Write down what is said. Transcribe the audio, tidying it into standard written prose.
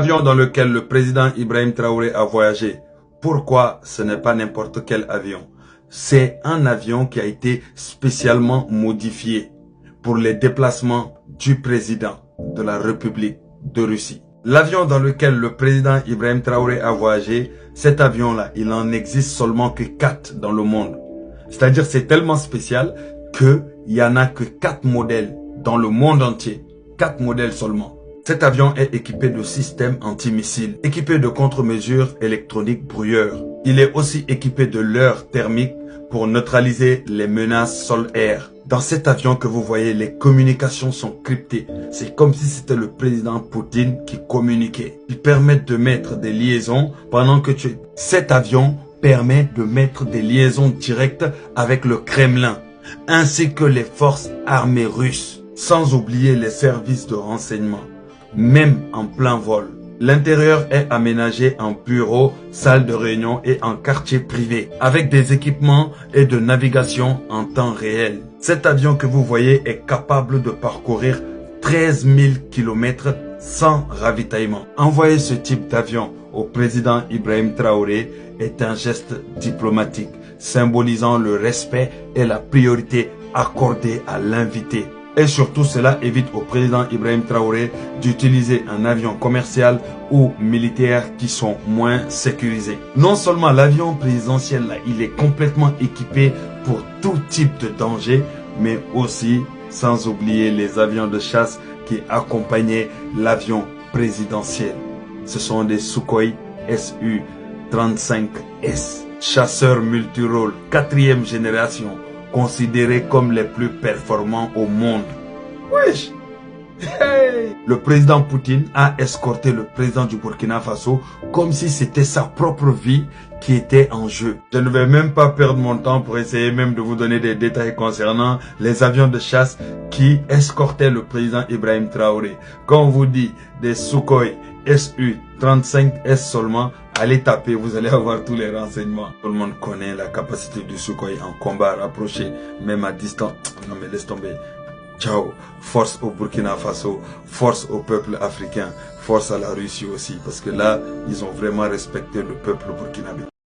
L'avion dans lequel le président Ibrahim Traoré a voyagé, pourquoi ce n'est pas n'importe quel avion? C'est un avion qui a été spécialement modifié pour les déplacements du président de la République de Russie. L'avion dans lequel le président Ibrahim Traoré a voyagé, cet avion-là, il en existe seulement que 4 dans le monde. C'est-à-dire c'est tellement spécial qu'il n'y en a que 4 modèles dans le monde entier. 4 modèles seulement. Cet avion est équipé de systèmes antimissiles, équipé de contre-mesures électroniques brouilleurs. Il est aussi équipé de leurres thermiques pour neutraliser les menaces sol-air. Dans cet avion que vous voyez, les communications sont cryptées. C'est comme si c'était le président Poutine qui communiquait. Ils permettent de mettre des liaisons pendant que Cet avion permet de mettre des liaisons directes avec le Kremlin, ainsi que les forces armées russes, sans oublier les services de renseignement, même en plein vol. L'intérieur est aménagé en bureau, salle de réunion et en quartier privé, avec des équipements et de navigation en temps réel. Cet avion que vous voyez est capable de parcourir 13 000 km sans ravitaillement. Envoyer ce type d'avion au président Ibrahim Traoré est un geste diplomatique, symbolisant le respect et la priorité accordée à l'invité. Et surtout, cela évite au président Ibrahim Traoré d'utiliser un avion commercial ou militaire qui sont moins sécurisés. Non seulement l'avion présidentiel, là, il est complètement équipé pour tout type de danger, mais aussi, sans oublier les avions de chasse qui accompagnaient l'avion présidentiel. Ce sont des Sukhoi Su-35S, chasseurs multirôles, 4e génération, considérés comme les plus performants au monde. Wesh! Hey! Le président Poutine a escorté le président du Burkina Faso comme si c'était sa propre vie qui était en jeu. Je ne vais même pas perdre mon temps pour essayer même de vous donner des détails concernant les avions de chasse qui escortaient le président Ibrahim Traoré. Quand on vous dit des Sukhoi Su-35S seulement, allez taper, vous allez avoir tous les renseignements. Tout le monde connaît la capacité du Sukhoi en combat rapproché, même à distance. Non mais laisse tomber. Ciao. Force au Burkina Faso, force au peuple africain, force à la Russie aussi. Parce que là, ils ont vraiment respecté le peuple burkinabé.